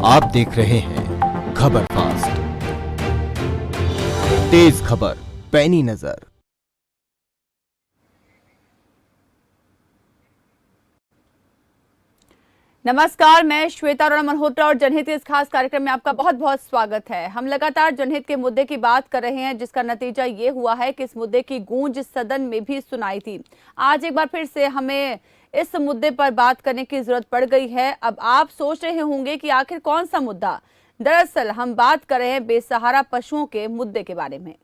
आप देख रहे हैं खबर फास्ट, तेज खबर पैनी नजर। नमस्कार, मैं श्वेता अरोड़ा मल्होत्रा और जनहित के इस खास कार्यक्रम में आपका बहुत बहुत स्वागत है। हम लगातार जनहित के मुद्दे की बात कर रहे हैं, जिसका नतीजा ये हुआ है कि इस मुद्दे की गूंज सदन में भी सुनाई थी। आज एक बार फिर से हमें इस मुद्दे पर बात करने की जरूरत पड़ गई है। अब आप सोच रहे होंगे कि आखिर कौन सा मुद्दा। दरअसल हम बात कर रहे हैं बेसहारा पशुओं के मुद्दे के बारे में।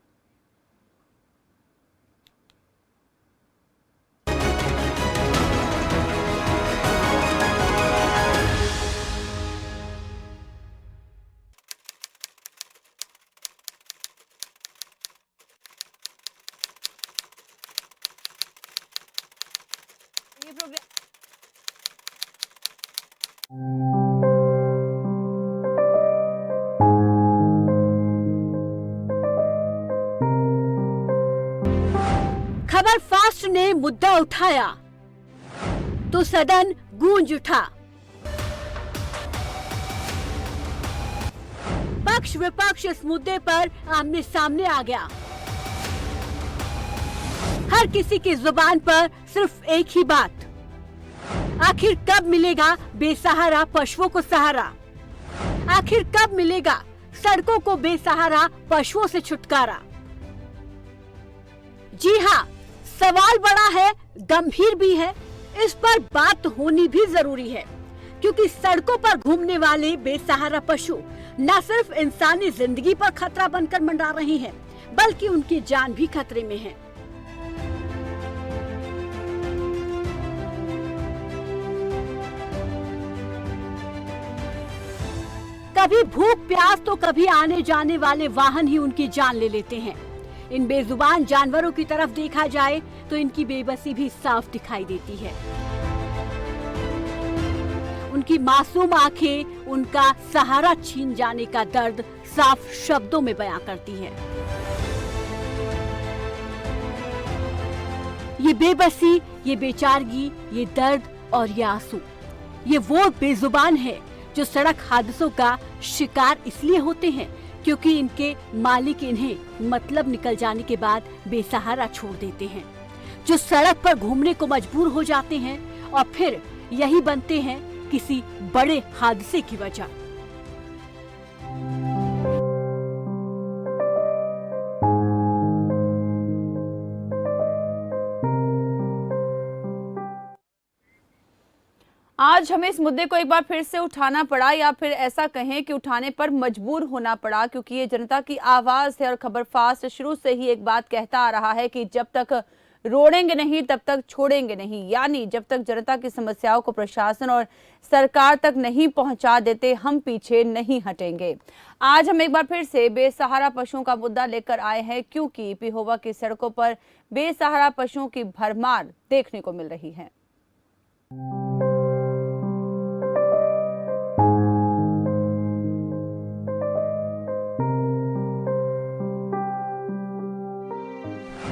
ये प्रोग्राम खबर फास्ट ने मुद्दा उठाया तो सदन गूंज उठा। पक्ष विपक्ष इस मुद्दे पर आमने सामने आ गया। हर किसी की जुबान पर सिर्फ एक ही बात, आखिर कब मिलेगा बेसहारा पशुओं को सहारा? आखिर कब मिलेगा सड़कों को बेसहारा पशुओं से छुटकारा? जी हाँ, सवाल बड़ा है, गंभीर भी है। इस पर बात होनी भी जरूरी है, क्योंकि सड़कों पर घूमने वाले बेसहारा पशु न सिर्फ इंसानी जिंदगी पर खतरा बनकर मंडरा रहे हैं, बल्कि उनकी जान भी खतरे में है। कभी भूख प्यास तो कभी आने जाने वाले वाहन ही उनकी जान ले लेते हैं। इन बेजुबान जानवरों की तरफ देखा जाए तो इनकी बेबसी भी साफ दिखाई देती है। उनकी मासूम आंखें उनका सहारा छीन जाने का दर्द साफ शब्दों में बयां करती हैं। ये बेबसी, ये बेचारगी, ये दर्द और ये आंसू, ये वो बेजुबान है जो सड़क हादसों का शिकार इसलिए होते हैं क्योंकि इनके मालिक इन्हें मतलब निकल जाने के बाद बेसहारा छोड़ देते हैं, जो सड़क पर घूमने को मजबूर हो जाते हैं और फिर यही बनते हैं किसी बड़े हादसे की वजह। आज हमें इस मुद्दे को एक बार फिर से उठाना पड़ा, या फिर ऐसा कहें कि उठाने पर मजबूर होना पड़ा, क्योंकि ये जनता की आवाज है और खबर फास्ट शुरू से ही एक बात कहता आ रहा है कि जब तक रोड़ेंगे नहीं तब तक छोड़ेंगे नहीं। यानी जब तक जनता की समस्याओं को प्रशासन और सरकार तक नहीं पहुंचा देते, हम पीछे नहीं हटेंगे। आज हम एक बार फिर से बेसहारा पशुओं का मुद्दा लेकर आए हैं, क्योंकि पिहोवा की सड़कों पर बेसहारा पशुओं की भरमार देखने को मिल रही है।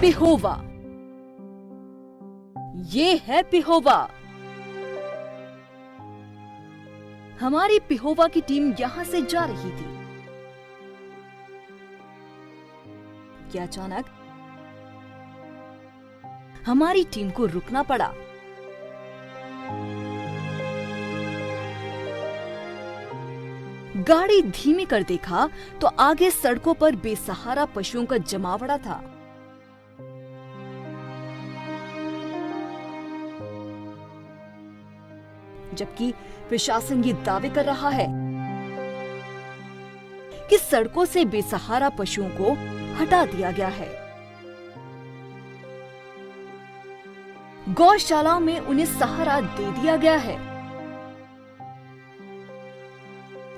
पिहोवा, ये है पिहोवा। हमारी पिहोवा की टीम यहां से जा रही थी कि अचानक हमारी टीम को रुकना पड़ा। गाड़ी धीमी कर देखा तो आगे सड़कों पर बेसहारा पशुओं का जमावड़ा था। जबकि प्रशासन ये दावे कर रहा है कि सड़कों से बेसहारा पशुओं को हटा दिया गया है। गौशालाओं में उन्हें सहारा दे दिया गया है।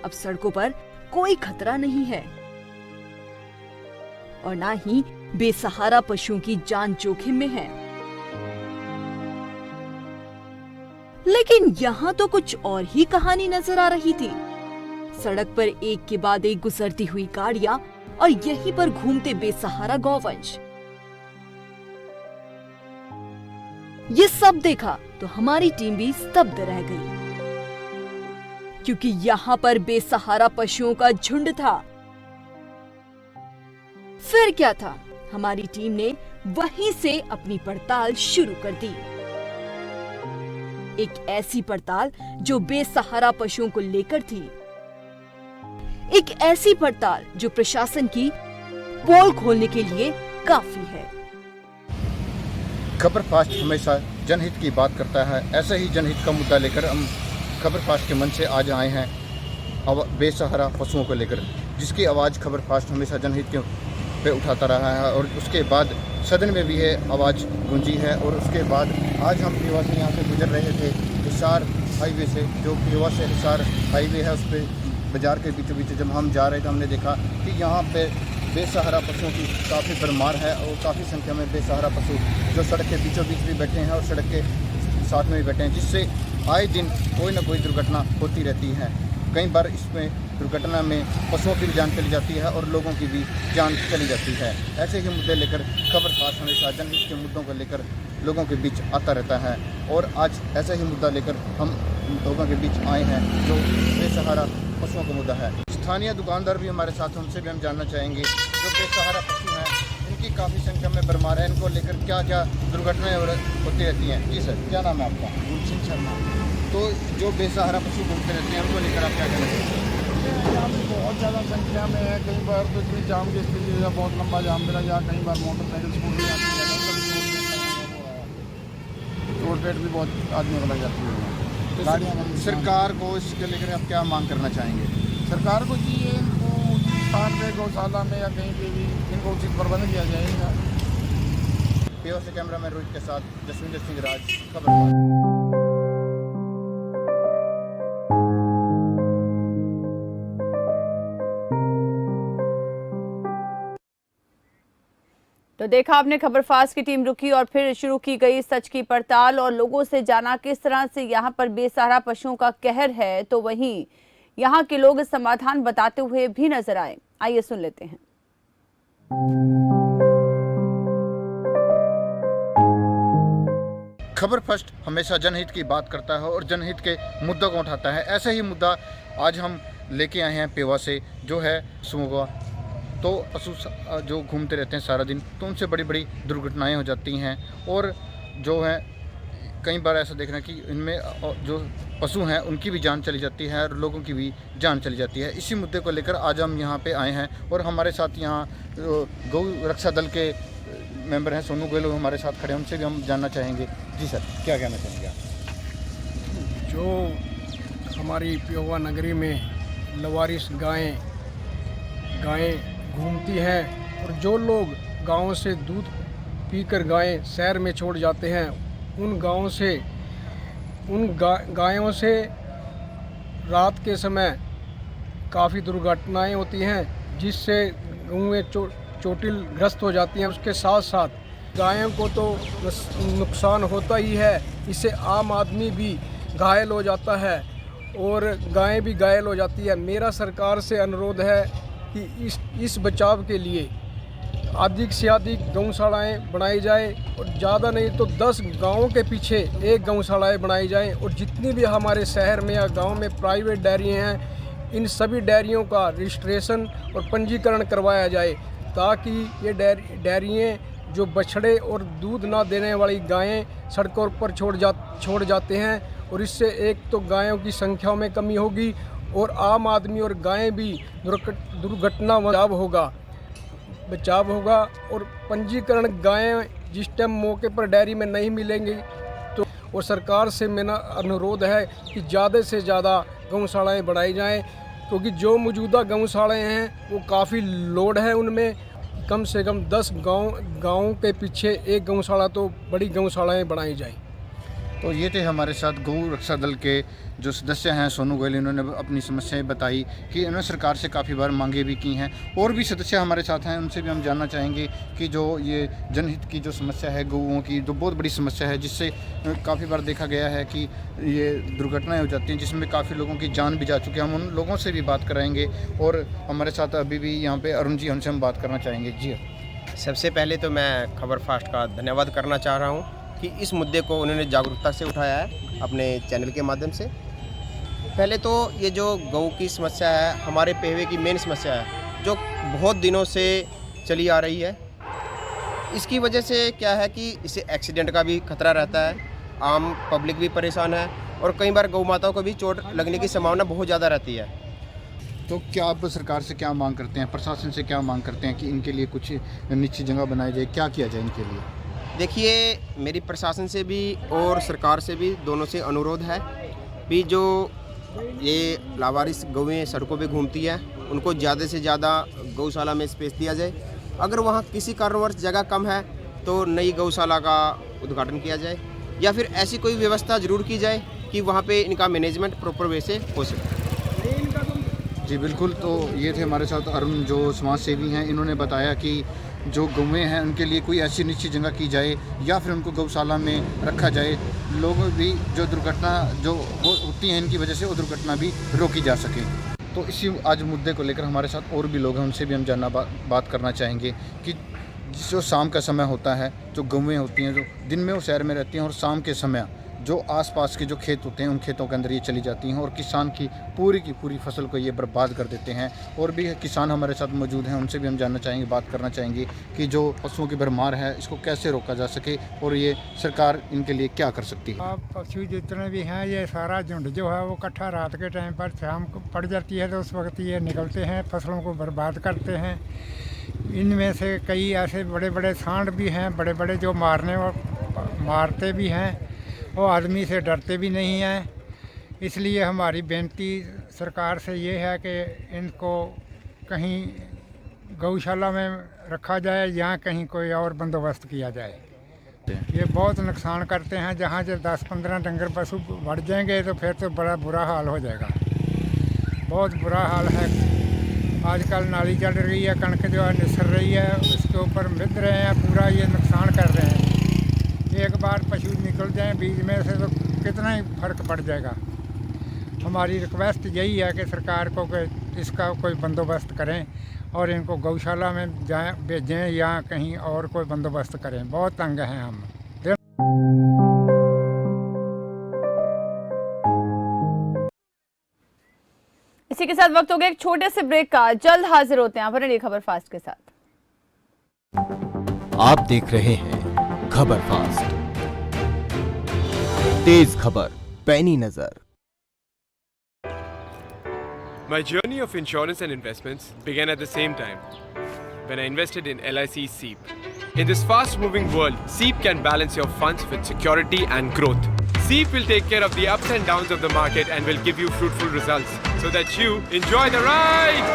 अब सड़कों पर कोई खतरा नहीं है और ना ही बेसहारा पशुओं की जान जोखिम में है। लेकिन यहाँ तो कुछ और ही कहानी नजर आ रही थी। सड़क पर एक के बाद एक गुजरती हुई गाड़ियां और यहीं पर घूमते बेसहारा गौवंश। ये सब देखा तो हमारी टीम भी स्तब्ध रह गई। क्योंकि यहाँ पर बेसहारा पशुओं का झुंड था। फिर क्या था, हमारी टीम ने वहीं से अपनी पड़ताल शुरू कर दी। एक ऐसी पड़ताल जो बेसहारा पशुओं को लेकर थी, एक ऐसी पड़ताल जो प्रशासन की पोल खोलने के लिए काफी है। खबर फास्ट हमेशा जनहित की बात करता है। ऐसे ही जनहित का मुद्दा लेकर हम खबर फास्ट के मन से आज आए हैं बेसहारा पशुओं को लेकर, जिसकी आवाज़ खबर फास्ट हमेशा जनहित के पे उठाता रहा है और उसके बाद सदन में भी है आवाज़ गूंजी है। और उसके बाद आज हम पीवा से यहाँ से गुजर रहे थे हिसार हाईवे से, जो पीवा से हिसार हाईवे है, उस पर बाज़ार के बीचों बीच जब हम जा रहे थे हमने देखा कि यहाँ पे बेसहारा पशुओं की काफ़ी भरमार है और काफ़ी संख्या में बेसहारा पशु जो सड़क के बीचों बीच भी बैठे हैं और सड़क के साथ में भी बैठे हैं, जिससे आए दिन कोई ना कोई दुर्घटना होती रहती है। कई बार इसमें दुर्घटना में पशुओं की भी जान चली जाती है और लोगों की भी जान चली जाती है। ऐसे ही मुद्दे लेकर खबर फास्ट हमेशा जनहित के मुद्दों को लेकर लोगों के बीच आता रहता है और आज ऐसा ही मुद्दा लेकर हम लोगों के बीच आए हैं जो बेसहारा पशुओं का मुद्दा है। स्थानीय दुकानदार भी हमारे साथ हैं, उनसे भी हम जानना चाहेंगे जो बेसहारा पशु हैं, इनकी काफ़ी संख्या में भरमार है, इनको लेकर क्या क्या दुर्घटनाएँ होती रहती हैं। जी सर, क्या नाम है आपका? गुलशन शर्मा। तो जो बेसहारा पशु घूमते रहते हैं उनको लेकर आप क्या कहना चाहेंगे? यहाँ पे बहुत ज़्यादा संख्या में है। कई बार तो इतनी जाम की स्थिति है, बहुत लंबा जाम मिला, जहाँ कई बार मोटरसाइकिल स्कूल भी आती है, चोट पेट भी बहुत आदमियों को लग जाती है। तो सरकार को इसके लेकर आप क्या मांग करना चाहेंगे? सरकार को चाहिए इनको उचित स्थान में, गौशाला में या कहीं पे भी इनको उचित प्रबंध किया जाएगा। पीओ से कैमरामैन रोहित के साथ जसविंदर सिंह राज, खबर। तो देखा आपने, खबर फास्ट की टीम रुकी और फिर शुरू की गई सच की पड़ताल और लोगों से जाना किस तरह से यहाँ पर बेसहारा पशुओं का कहर है। तो वहीं यहाँ के लोग समाधान बताते हुए भी नजर आए। आइए सुन लेते हैं। खबर फर्स्ट हमेशा जनहित की बात करता है और जनहित के मुद्दों को उठाता है। ऐसा ही मुद्दा आज हम लेके आए हैं पेवा से, जो है सुमुगा। तो पशु जो घूमते रहते हैं सारा दिन, तो उनसे बड़ी बड़ी दुर्घटनाएं हो जाती हैं और जो है कई बार ऐसा देखना कि इनमें जो पशु हैं उनकी भी जान चली जाती है और लोगों की भी जान चली जाती है। इसी मुद्दे को लेकर आज हम यहाँ पे आए हैं और हमारे साथ यहाँ गौ रक्षा दल के मेंबर हैं सोनू गोयल, हमारे साथ खड़े हैं, उनसे भी हम जानना चाहेंगे। जी सर, क्या कहना चाहेंगे आप? जो हमारी पेवा नगरी में लवारिस गायें घूमती हैं और जो लोग गाँव से दूध पीकर गायें शहर में छोड़ जाते हैं, उन गायों से रात के समय काफ़ी दुर्घटनाएं होती हैं, जिससे गौएं चोटिलग्रस्त हो जाती हैं। उसके साथ साथ गायों को तो नुकसान होता ही है, इससे आम आदमी भी घायल हो जाता है और गायें भी घायल हो जाती है। मेरा सरकार से अनुरोध है कि इस बचाव के लिए अधिक से अधिक गौशालाएँ बनाई जाए और ज़्यादा नहीं तो 10 गाँवों के पीछे एक गौशालाएँ बनाई जाएँ और जितनी भी हमारे शहर में या गांव में प्राइवेट डेयरी हैं, इन सभी डेयरियों का रजिस्ट्रेशन और पंजीकरण करवाया जाए, ताकि ये डेयरियाँ जो बछड़े और दूध ना देने वाली गायें सड़कों पर छोड़ जाते हैं, और इससे एक तो गायों की संख्या में कमी होगी और आम आदमी और गायें भी दुर्घटना बचाव होगा। और पंजीकरण गायें जिस टाइम मौके पर डेयरी में नहीं मिलेंगी तो, और सरकार से मेरा अनुरोध है कि ज़्यादा से ज़्यादा गौशालाएँ बढ़ाई जाएं, क्योंकि जो मौजूदा गौशालाएँ हैं वो काफ़ी लोड है, उनमें कम से कम 10 गाँव के पीछे एक गौशाला तो बड़ी गौशालाएँ बनाई जाएं। तो ये थे हमारे साथ गौ रक्षा दल के जो सदस्य हैं सोनू गोयल, इन्होंने अपनी समस्याएं बताई कि इन्होंने सरकार से काफ़ी बार मांगे भी की हैं। और भी सदस्य हमारे साथ हैं, उनसे भी हम जानना चाहेंगे कि जो ये जनहित की जो समस्या है गौओं की, जो बहुत बड़ी समस्या है, जिससे काफ़ी बार देखा गया है कि ये दुर्घटनाएँ हो जाती हैं जिसमें काफ़ी लोगों की जान भी जा चुकी है। हम उन लोगों से भी बात कराएँगे और हमारे साथ अभी भी यहाँ पर अरुण जी, उनसे हम बात करना चाहेंगे। जी, सबसे पहले तो मैं खबर फास्ट का धन्यवाद करना चाह रहा हूँ कि इस मुद्दे को उन्होंने जागरूकता से उठाया है अपने चैनल के माध्यम से। पहले तो ये जो गऊ की समस्या है हमारे पेहवे की मेन समस्या है जो बहुत दिनों से चली आ रही है। इसकी वजह से क्या है कि इससे एक्सीडेंट का भी खतरा रहता है, आम पब्लिक भी परेशान है और कई बार गौ माताओं को भी चोट लगने की संभावना बहुत ज़्यादा रहती है। तो क्या आप सरकार से क्या मांग करते हैं, प्रशासन से क्या मांग करते हैं कि इनके लिए कुछ निश्चित जगह बनाई जाए, क्या किया जाए इनके लिए? देखिए, मेरी प्रशासन से भी और सरकार से भी दोनों से अनुरोध है कि जो ये लावारिस गौएं सड़कों पे घूमती है उनको ज़्यादा से ज़्यादा गौशाला में स्पेस दिया जाए। अगर वहाँ किसी कारणवश जगह कम है तो नई गौशाला का उद्घाटन किया जाए या फिर ऐसी कोई व्यवस्था ज़रूर की जाए कि वहाँ पे इनका मैनेजमेंट प्रॉपर वे से हो सके। जी बिल्कुल। तो ये थे हमारे साथ अरुण जो समाज सेवी हैं। इन्होंने बताया कि जो गौएं हैं उनके लिए कोई ऐसी निश्चित जगह की जाए या फिर उनको गौशाला में रखा जाए। लोग भी जो दुर्घटना जो होती हैं इनकी वजह से वो दुर्घटना भी रोकी जा सके। तो इसी आज मुद्दे को लेकर हमारे साथ और भी लोग हैं, उनसे भी हम जानना बात करना चाहेंगे कि जो शाम का समय होता है, जो गौएं होती हैं जो दिन में वो शहर में रहती हैं और शाम के समय जो आसपास के जो खेत होते हैं उन खेतों के अंदर ये चली जाती हैं और किसान की पूरी फसल को ये बर्बाद कर देते हैं। और भी किसान हमारे साथ मौजूद हैं, उनसे भी हम जानना चाहेंगे, बात करना चाहेंगे कि जो पशुओं की भरमार है इसको कैसे रोका जा सके और ये सरकार इनके लिए क्या कर सकती है। पशु जितने भी हैं ये सारा झुंड जो है वो इकट्ठा रात के टाइम पर शाम को पड़ जाती है तो उस वक्त ये निकलते हैं, फसलों को बर्बाद करते हैं। इनमें से कई ऐसे बड़े बड़े सांड भी हैं, बड़े बड़े जो मारते भी हैं, वो आदमी से डरते भी नहीं हैं। इसलिए हमारी बेनती सरकार से ये है कि इनको कहीं गौशाला में रखा जाए या कहीं कोई और बंदोबस्त किया जाए। ये बहुत नुकसान करते हैं। जहाँ जब 10-15 डंगर पशु बढ़ जाएंगे तो फिर तो बड़ा बुरा हाल हो जाएगा, बहुत बुरा हाल है। आजकल नाली चल रही है, कणक जो है निसर रही है, उसके ऊपर मिद रहे हैं, पूरा ये नुकसान कर रहे हैं। एक बार पशु निकल जाए बीच में से तो कितना ही फर्क पड़ जाएगा। हमारी रिक्वेस्ट यही है कि सरकार को कि इसका कोई बंदोबस्त करें और इनको गौशाला में भेजें या कहीं और कोई बंदोबस्त करें। बहुत तंग हैं हम। इसी के साथ वक्त हो गया एक छोटे से ब्रेक का। जल्द हाजिर होते हैं अपने खबर फास्ट के साथ। आप देख रहे हैं खबर फास्ट, तेज खबर पैनी नजर। My journey of insurance and investments began at the same time when I invested in LIC SEEP. In this fast-moving world, SEEP can balance your funds with security and growth. SEEP will take care of the ups and downs of the market and will give you fruitful results so that you enjoy the ride.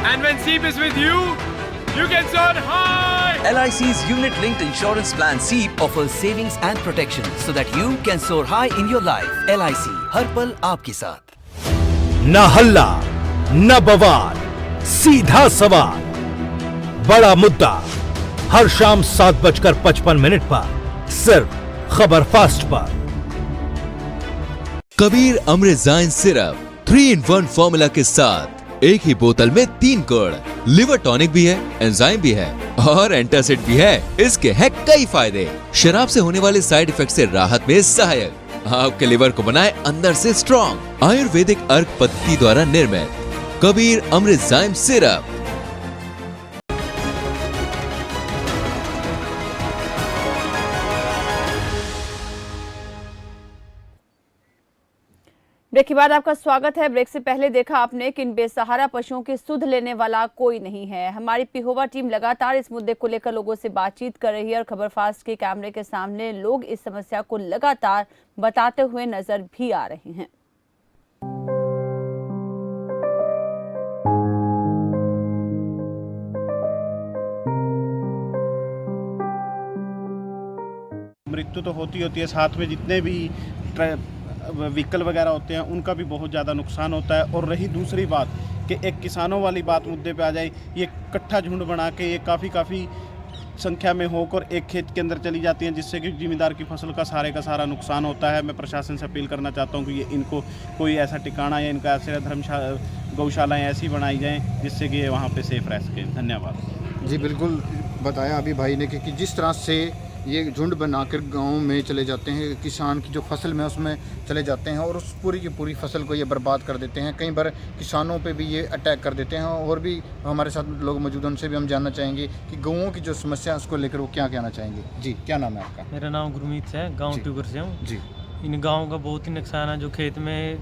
And when SEEP is with you, you can soar high. LIC's unit-linked insurance plan SEEP offers savings and protection so that you can soar high in your life. LIC, हर पल आपके साथ। न हल्ला न बवाल, सीधा सवाल, बड़ा मुद्दा, हर शाम 7:55 पर सिर्फ खबर फास्ट पर। कबीर अमृतजाइन सिरप 3-in-1 फॉर्मूला के साथ एक ही बोतल में 3 गुण, लिवर टॉनिक भी है, एंजाइम भी है और एंटासिड भी है। इसके हैं कई फायदे। शराब से होने वाले साइड इफेक्ट से राहत में सहायक, आपके लिवर को बनाए अंदर से स्ट्रॉन्ग। आयुर्वेदिक अर्क पद्धति द्वारा निर्मित कबीर अमृतजाइन सिरप। ब्रेक के बाद आपका स्वागत है। ब्रेक से पहले देखा आपने कि इन बेसहारा पशुओं की सुध लेने वाला कोई नहीं है। हमारी पिहोवा टीम लगातार इस मुद्दे को लेकर लोगों से बातचीत कर रही है और खबर फास्ट के कैमरे के सामने लोग इस समस्या को लगातार बताते हुए नजर भी आ रहे हैं। मृत्यु तो होती है, साथ में जितने भी व्हीकल वगैरह होते हैं उनका भी बहुत ज़्यादा नुकसान होता है। और रही दूसरी बात कि एक किसानों वाली बात मुद्दे पे आ जाए, ये इकट्ठा झुंड बना के ये काफ़ी संख्या में होकर एक खेत के अंदर चली जाती हैं, जिससे कि जिम्मेदार की फसल का सारा नुकसान होता है। मैं प्रशासन से अपील करना चाहता हूँ कि ये इनको कोई ऐसा ठिकाना या इनका ऐसे धर्मशाला गौशालाएँ ऐसी बनाई जाएँ जिससे कि ये वहाँ पर सेफ रह सकें। धन्यवाद। जी बिल्कुल, बताया अभी भाई ने कि जिस तरह से ये झुंड बनाकर गाँव में चले जाते हैं, किसान की जो फसल में उसमें चले जाते हैं और उस पूरी की पूरी फसल को ये बर्बाद कर देते हैं। कई बार किसानों पे भी ये अटैक कर देते हैं। और भी हमारे साथ लोग मौजूद, उनसे भी हम जानना चाहेंगे कि गौओं की जो समस्या है उसको लेकर वो क्या कहना चाहेंगे। जी, क्या नाम है आपका? मेरा नाम गुरमीत है, गांव ट्यूगर से हूँ जी। इन गाँव का बहुत ही नुकसान है। जो खेत में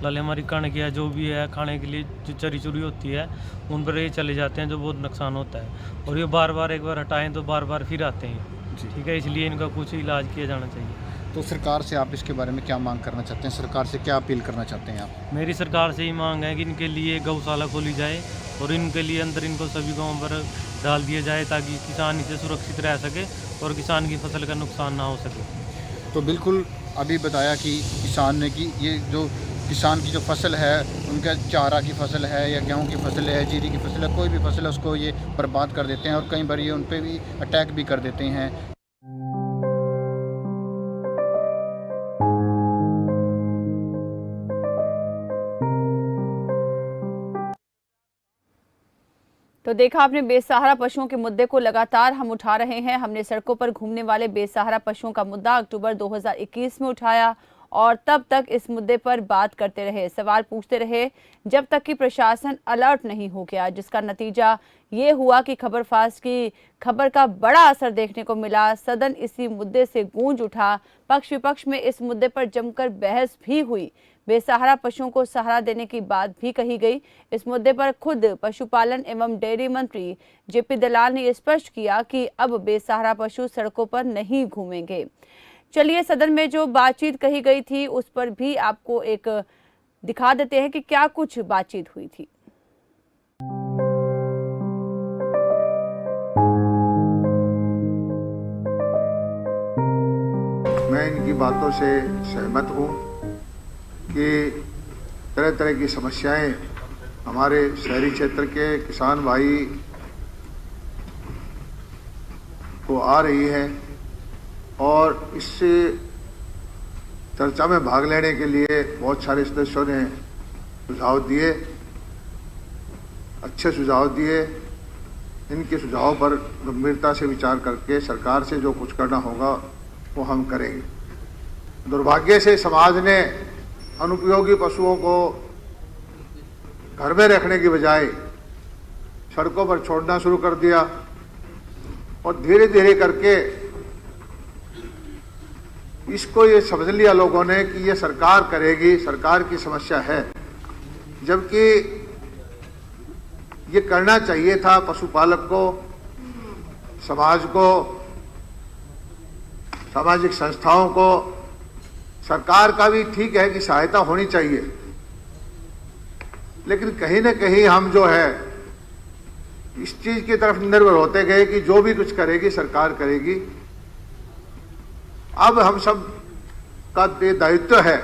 लाले हमारी कणक या जो भी है खाने के लिए जो चरी चुरी होती है उन पर ये चले जाते हैं, जो बहुत नुकसान होता है। और ये बार बार एक बार हटाएं तो बार बार फिर आते हैं। ठीक है, इसलिए इनका कुछ इलाज किया जाना चाहिए। तो सरकार से आप इसके बारे में क्या मांग करना चाहते हैं? सरकार से क्या अपील करना चाहते हैं आप? मेरी सरकार से ही मांग है कि इनके लिए गौशाला खोली जाए और इनके लिए अंदर इनको सभी गाँव पर डाल दिया जाए, ताकि किसान इसे सुरक्षित रह सके और किसान की फसल का नुकसान ना हो सके। तो बिल्कुल अभी बताया कि किसान ने कि ये जो किसान की जो फसल है, उनका चारा की फसल है या गेहूं की फसल है, जीरी की फसल है, कोई भी फसल है उसको ये बर्बाद कर देते हैं और कई बार ये उन पे भी अटैक भी कर देते हैं। तो देखा आपने, बेसहारा पशुओं के मुद्दे को लगातार हम उठा रहे हैं। हमने सड़कों पर घूमने वाले बेसहारा पशुओं का मुद्दा अक्टूबर 2021 में उठाया और तब तक इस मुद्दे पर बात करते रहे, सवाल पूछते रहे, जब तक कि प्रशासन अलर्ट नहीं हो गया, जिसका नतीजा ये हुआ कि खबर फास्ट की खबर का बड़ा असर देखने को मिला। सदन इसी मुद्दे से गूंज उठा। पक्ष विपक्ष में इस मुद्दे पर जमकर बहस भी हुई। बेसहारा पशुओं को सहारा देने की बात भी कही गई। इस मुद्दे पर खुद पशुपालन एवं डेयरी मंत्री जेपी दलाल ने स्पष्ट किया कि अब बेसहारा पशु सड़कों पर नहीं घूमेंगे। चलिए, सदन में जो बातचीत कही गई थी उस पर भी आपको एक दिखा देते हैं कि क्या कुछ बातचीत हुई थी। मैं इनकी बातों से सहमत हूँ कि तरह तरह की समस्याएं हमारे शहरी क्षेत्र के किसान भाई को आ रही है और इससे चर्चा में भाग लेने के लिए बहुत सारे सदस्यों ने सुझाव दिए, अच्छे सुझाव दिए। इनके सुझावों पर गंभीरता से विचार करके सरकार से जो कुछ करना होगा वो हम करेंगे। दुर्भाग्य से समाज ने अनुपयोगी पशुओं को घर में रखने की बजाय सड़कों पर छोड़ना शुरू कर दिया और धीरे धीरे करके इसको ये समझ लिया लोगों ने कि ये सरकार करेगी, सरकार की समस्या है, जबकि ये करना चाहिए था पशुपालक को, समाज को, सामाजिक संस्थाओं को। सरकार का भी ठीक है कि सहायता होनी चाहिए, लेकिन कहीं न कहीं हम जो है इस चीज की तरफ निर्भर होते गए कि जो भी कुछ करेगी सरकार करेगी। अब हम सब का दायित्व है,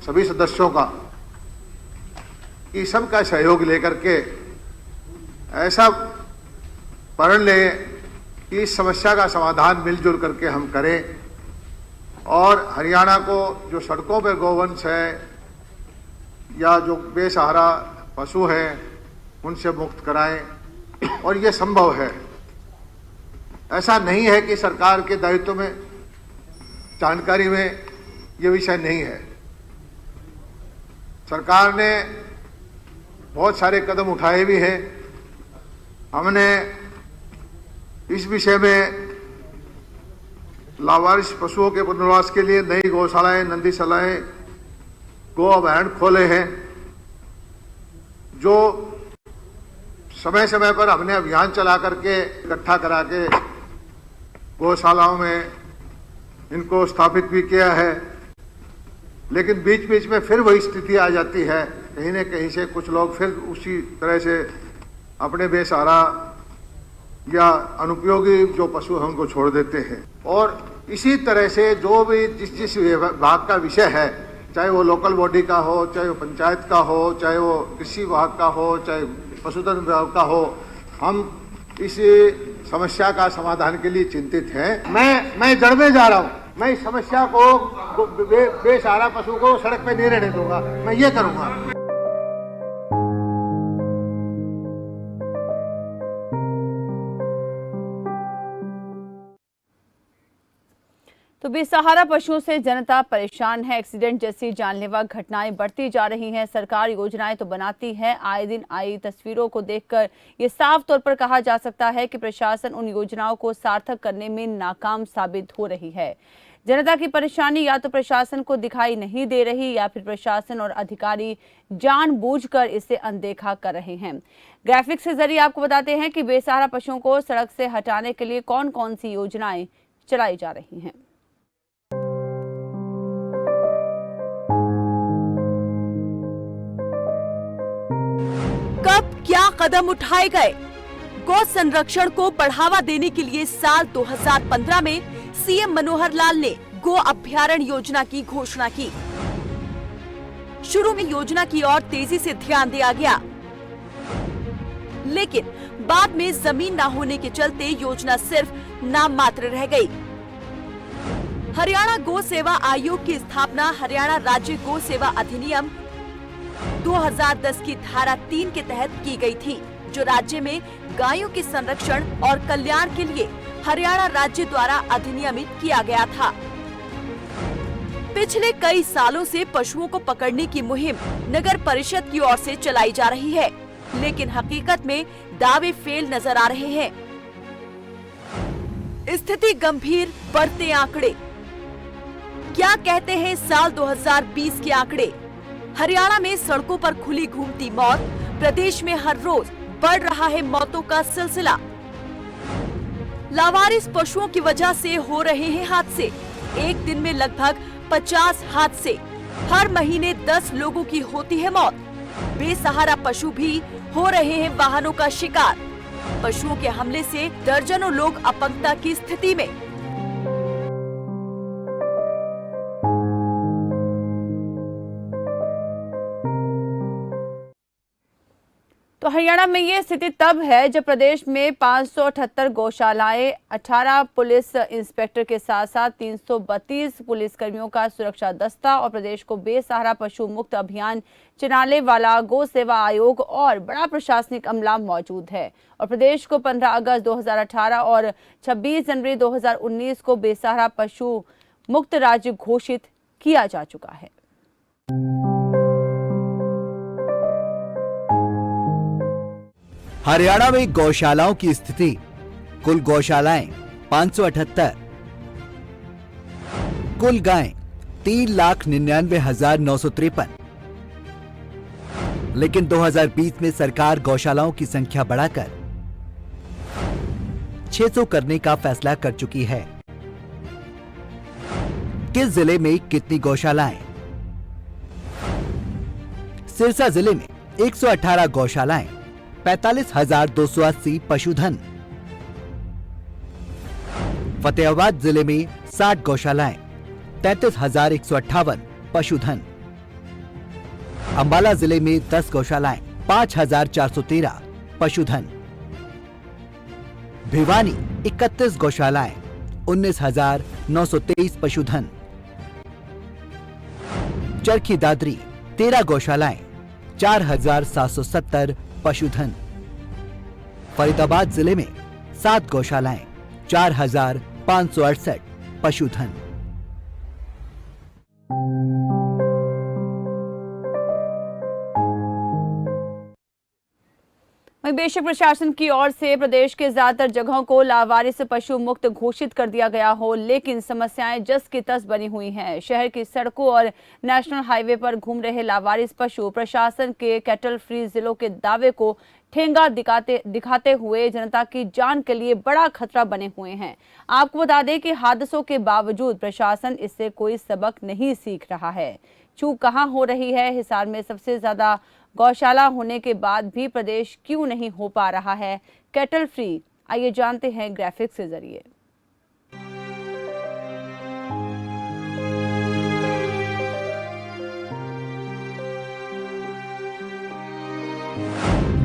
सभी सदस्यों का, कि सबका सहयोग लेकर के ऐसा प्रण लें कि इस समस्या का समाधान मिलजुल करके हम करें और हरियाणा को जो सड़कों पर गौवंश है या जो बेसहारा पशु हैं उनसे मुक्त कराएं। और ये संभव है, ऐसा नहीं है कि सरकार के दायित्व में, जानकारी में ये विषय नहीं है। सरकार ने बहुत सारे कदम उठाए भी हैं। हमने इस विषय में लावारिस पशुओं के पुनर्वास के लिए नई गौशालाएं, नंदीशालाएं, गो अभयारण्य खोले हैं, जो समय समय पर हमने अभियान चला करके इकट्ठा करा के गौशालाओं में इनको स्थापित भी किया है। लेकिन बीच बीच में फिर वही स्थिति आ जाती है, कहीं न कहीं से कुछ लोग फिर उसी तरह से अपने बेसहारा या अनुपयोगी जो पशु हैं उनको छोड़ देते हैं। और इसी तरह से जो भी जिस विभाग का विषय है, चाहे वो लोकल बॉडी का हो, चाहे वो पंचायत का हो, चाहे वो कृषि विभाग का हो, चाहे पशुधन विभाग का हो, हम इस समस्या का समाधान के लिए चिंतित हैं। मैं जड़ में जा रहा हूँ। मैं इस समस्या को बेसहारा पशु को सड़क पे नहीं रहने दूंगा, मैं ये करूंगा। तो बेसहारा पशुओं से जनता परेशान है। एक्सीडेंट जैसी जानलेवा घटनाएं बढ़ती जा रही हैं। सरकार योजनाएं तो बनाती है, आए दिन आई तस्वीरों को देखकर ये साफ तौर पर कहा जा सकता है कि प्रशासन उन योजनाओं को सार्थक करने में नाकाम साबित हो रही है। जनता की परेशानी या तो प्रशासन को दिखाई नहीं दे रही या फिर प्रशासन और अधिकारी जानबूझकर इसे अनदेखा कर रहे हैं। ग्राफिक्स के जरिए आपको बताते हैं कि बेसहारा पशुओं को सड़क से हटाने के लिए कौन कौन सी योजनाएं चलाई जा रही हैं। कब क्या कदम उठाए गए? गौ संरक्षण को बढ़ावा देने के लिए साल 2015 में सीएम मनोहर लाल ने गो अभ्यारण्य योजना की घोषणा की। शुरू में योजना की ओर तेजी से ध्यान दिया गया, लेकिन बाद में जमीन न होने के चलते योजना सिर्फ नाम मात्र रह गई। हरियाणा गो सेवा आयोग की स्थापना हरियाणा राज्य गो सेवा अधिनियम 2010 की धारा 3 के तहत की गई थी, जो राज्य में गायों के संरक्षण और कल्याण के लिए हरियाणा राज्य द्वारा अधिनियमित किया गया था। पिछले कई सालों से पशुओं को पकड़ने की मुहिम नगर परिषद की ओर से चलाई जा रही है, लेकिन हकीकत में दावे फेल नजर आ रहे हैं। स्थिति गंभीर, बढ़ते आंकड़े। क्या कहते हैं साल 2020 के आंकड़े? हरियाणा में सड़कों पर खुली घूमती मौत। प्रदेश में हर रोज बढ़ रहा है मौतों का सिलसिला। लावारिस पशुओं की वजह से हो रहे हैं हादसे। एक दिन में लगभग 50 हादसे। हर महीने 10 लोगों की होती है मौत। बेसहारा पशु भी हो रहे हैं वाहनों का शिकार। पशुओं के हमले से दर्जनों लोग अपंगता की स्थिति में। तो हरियाणा में ये स्थिति तब है जब प्रदेश में 578 गौशालाएं, 18 पुलिस इंस्पेक्टर के साथ साथ 332 पुलिसकर्मियों का सुरक्षा दस्ता और प्रदेश को बेसहारा पशु मुक्त अभियान चलाने वाला गौ सेवा आयोग और बड़ा प्रशासनिक अमला मौजूद है। और प्रदेश को 15 अगस्त 2018 और 26 जनवरी 2019 को बेसहारा पशु मुक्त राज्य घोषित किया जा चुका है। हरियाणा में गौशालाओं की स्थिति। कुल गौशालाएं 578, कुल गायें 3,99,953। लेकिन 2020 में सरकार गौशालाओं की संख्या बढ़ाकर 600 करने का फैसला कर चुकी है। किस जिले में कितनी गौशालाएं? सिरसा जिले में 118 गौशालाएं, 45,280 पशुधन। फतेहाबाद जिले में 60 गौशालाएं, 33,158 पशुधन। अंबाला जिले में 10 गौशालाएं, 5,413 पशुधन। भिवानी 31 गौशालाएं, 19,923 पशुधन। चरखी दादरी 13 गौशालाएं, 4,770 पशुधन। फरीदाबाद जिले में 7 गौशालाएं, 4,568 पशुधन। वहीं बेशक प्रशासन की ओर से प्रदेश के ज्यादातर जगहों को लावारिस पशु मुक्त घोषित कर दिया गया हो, लेकिन समस्याएं जस की तस बनी हुई हैं। शहर की सड़कों और नेशनल हाईवे पर घूम रहे लावारिस पशु प्रशासन के कैटल फ्री जिलों के दावे को ठेंगा दिखाते हुए जनता की जान के लिए बड़ा खतरा बने हुए हैं। आपको बता दें कि हादसों के बावजूद प्रशासन इससे कोई सबक नहीं सीख रहा है। चूक कहां हो रही है? हिसार में सबसे ज्यादा गौशाला होने के बाद भी प्रदेश क्यों नहीं हो पा रहा है कैटल फ्री? आइए जानते हैं ग्राफिक्स के जरिए।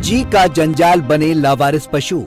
जी का जंजाल बने लावारिस पशु।